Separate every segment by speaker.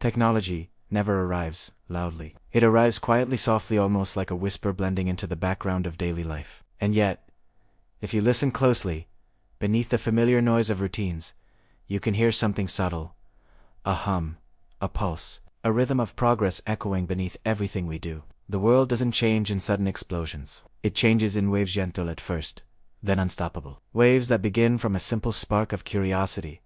Speaker 1: Technology never arrives loudly. It arrives quietly, softly, almost like a whisper blending into the background of daily life. And yet, if you listen closely, beneath the familiar noise of routines, you can hear something subtle. A hum, a pulse, a rhythm of progress echoing beneath everything we do. The world doesn't change in sudden explosions. It changes in waves, gentle at first, then unstoppable. Waves that begin from a simple spark of curiosity.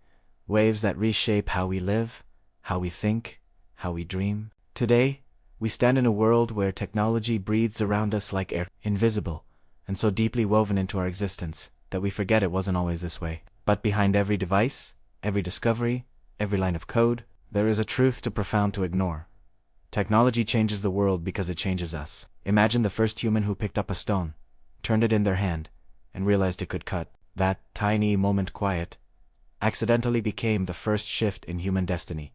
Speaker 1: Waves that reshape how we live, how we think, how we dream. Today, we stand in a world where technology breathes around us like air, invisible, and so deeply woven into our existence that we forget it wasn't always this way. But behind every device, every discovery, every line of code, there is a truth too profound to ignore. Technology changes the world because it changes us. Imagine the first human who picked up a stone, turned it in their hand, and realized it could cut. That tiny moment, quiet, accidentally became the first shift in human destiny.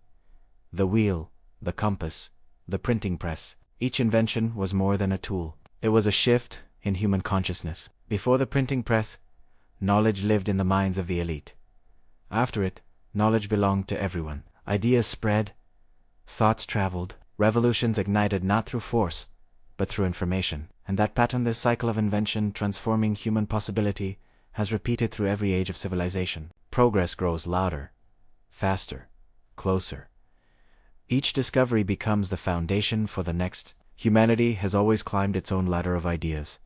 Speaker 1: The wheel, the compass, the printing press, each invention was more than a tool. It was a shift in human consciousness. Before the printing press, knowledge lived in the minds of the elite. After it, knowledge belonged to everyone. Ideas spread, thoughts traveled, revolutions ignited not through force, but through information. And that pattern, this cycle of invention transforming human possibility, has repeated through every age of civilization. Progress grows louder, faster, closer. Each discovery becomes the foundation for the next. Humanity has always climbed its own ladder of ideas,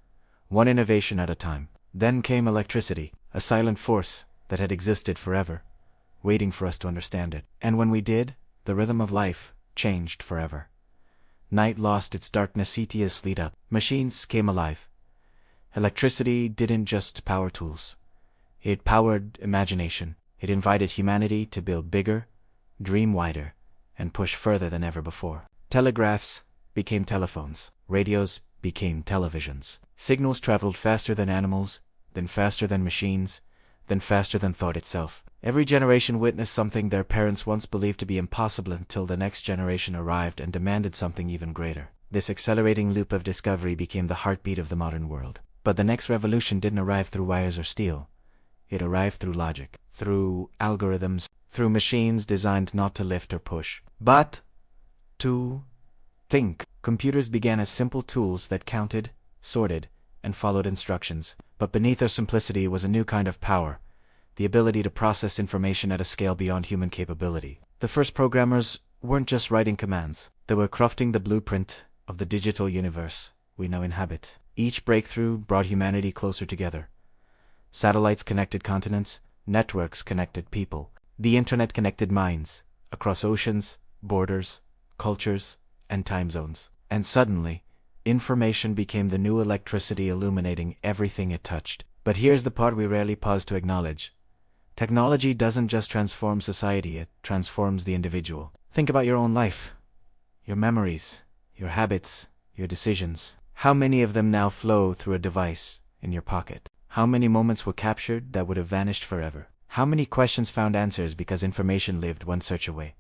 Speaker 1: one innovation at a time. Then came electricity, a silent force that had existed forever, waiting for us to understand it. And when we did, the rhythm of life changed forever. Night lost its darkness, cities lit up, machines came alive. Electricity didn't just power tools. It powered imagination. It invited humanity to build bigger, dream wider, and push further than ever before. Telegraphs became telephones. Radios became televisions. Signals traveled faster than animals, then faster than machines, then faster than thought itself. Every generation witnessed something their parents once believed to be impossible until the next generation arrived and demanded something even greater. This accelerating loop of discovery became the heartbeat of the modern world. But the next revolution didn't arrive through wires or steel. It arrived through logic, through algorithms, through machines designed not to lift or push, but to think. Computers began as simple tools that counted, sorted, and followed instructions. But beneath their simplicity was a new kind of power, the ability to process information at a scale beyond human capability. The first programmers weren't just writing commands. They were crafting the blueprint of the digital universe we now inhabit. Each breakthrough brought humanity closer together. Satellites connected continents, networks connected people. The internet connected minds, across oceans, borders, cultures, and time zones. And suddenly, information became the new electricity, illuminating everything it touched. But here's the part we rarely pause to acknowledge. Technology doesn't just transform society, it transforms the individual. Think about your own life, your memories, your habits, your decisions. How many of them now flow through a device in your pocket? How many moments were captured that would have vanished forever? How many questions found answers because information lived one search away?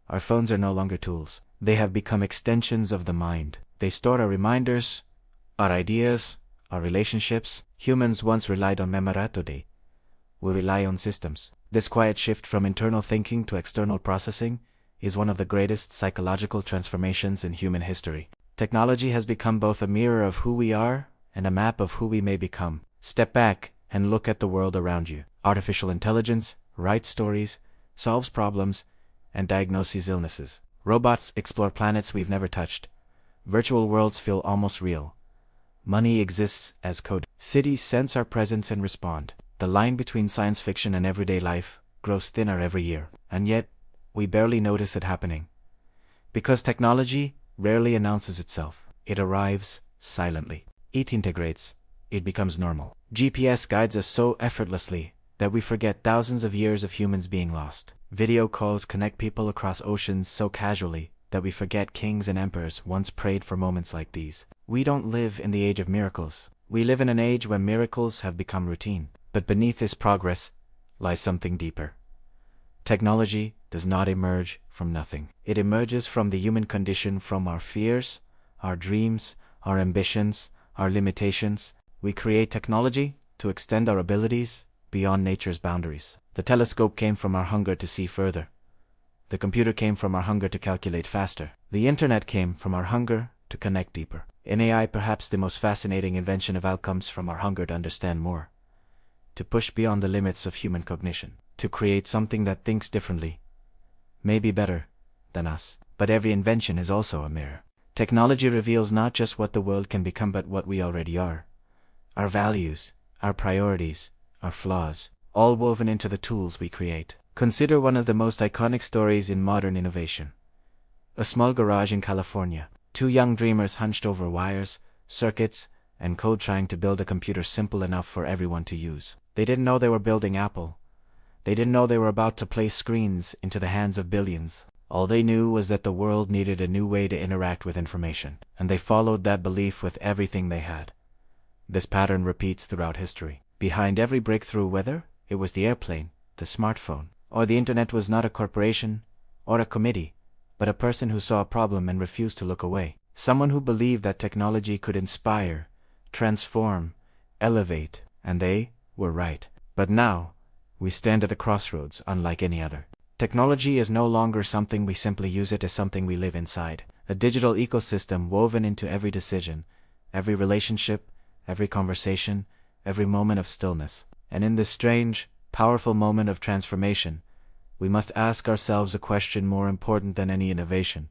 Speaker 1: Our phones are no longer tools. They have become extensions of the mind. They store our reminders, our ideas, our relationships. Humans once relied on memory. Today, we rely on systems. This quiet shift from internal thinking to external processing is one of the greatest psychological transformations in human history. Technology has become both a mirror of who we are and a map of who we may become. Step back and look at the world around you. Artificial intelligence writes stories, solves problems, and diagnoses illnesses. Robots explore planets we've never touched. Virtual worlds feel almost real. Money exists as code. Cities sense our presence and respond. The line between science fiction and everyday life grows thinner every year. And yet, we barely notice it happening. Because technology rarely announces itself. It arrives silently. It integrates. It becomes normal. GPS guides us so effortlessly that we forget thousands of years of humans being lost. Video calls connect people across oceans so casually that we forget kings and emperors once prayed for moments like these. We don't live in the age of miracles. We live in an age where miracles have become routine. But beneath this progress lies something deeper. Technology does not emerge from nothing. It emerges from the human condition, from our fears, our dreams, our ambitions, our limitations. We create technology to extend our abilities beyond nature's boundaries. The telescope came from our hunger to see further. The computer came from our hunger to calculate faster. The internet came from our hunger to connect deeper. In AI, perhaps the most fascinating invention of outcomes from our hunger to understand more, to push beyond the limits of human cognition, to create something that thinks differently, maybe better than us. But every invention is also a mirror. Technology reveals not just what the world can become but what we already are. Our values, our priorities, our flaws, all woven into the tools we create. Consider one of the most iconic stories in modern innovation. A small garage in California. Two young dreamers hunched over wires, circuits, and code trying to build a computer simple enough for everyone to use. They didn't know they were building Apple. They didn't know they were about to place screens into the hands of billions. All they knew was that the world needed a new way to interact with information, and they followed that belief with everything they had. This pattern repeats throughout history. Behind every breakthrough, whether it was the airplane, the smartphone, or the internet, was not a corporation or a committee, but a person who saw a problem and refused to look away. Someone who believed that technology could inspire, transform, elevate, and they were right. But now, we stand at a crossroads unlike any other. Technology is no longer something we simply use, it as something we live inside. A digital ecosystem woven into every decision, every relationship, every conversation, every moment of stillness. And in this strange, powerful moment of transformation, we must ask ourselves a question more important than any innovation.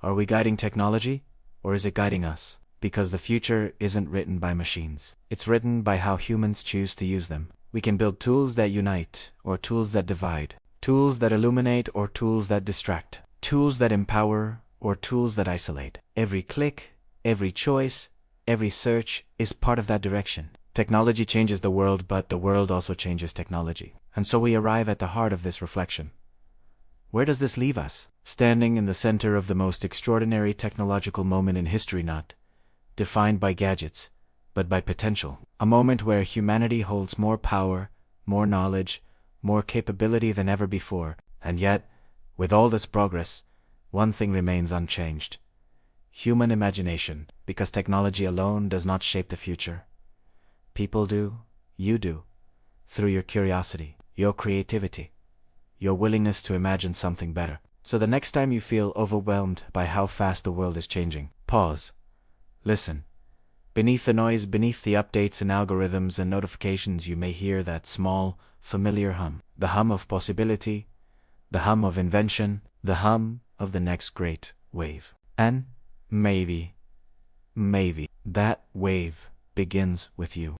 Speaker 1: Are we guiding technology, or is it guiding us? Because the future isn't written by machines. It's written by how humans choose to use them. We can build tools that unite, or tools that divide. Tools that illuminate or tools that distract. Tools that empower or tools that isolate. Every click, every choice, every search is part of that direction. Technology changes the world, but the world also changes technology. And so we arrive at the heart of this reflection. Where does this leave us? Standing in the center of the most extraordinary technological moment in history, not defined by gadgets, but by potential. A moment where humanity holds more power, more knowledge, more capability than ever before. And yet, with all this progress, one thing remains unchanged: human imagination. Because technology alone does not shape the future. People do, you do, through your curiosity, your creativity, your willingness to imagine something better. So the next time you feel overwhelmed by how fast the world is changing, pause, listen. Beneath the noise, beneath the updates and algorithms and notifications, you may hear that small, familiar hum. The hum of possibility, the hum of invention, the hum of the next great wave. And maybe that wave begins with you.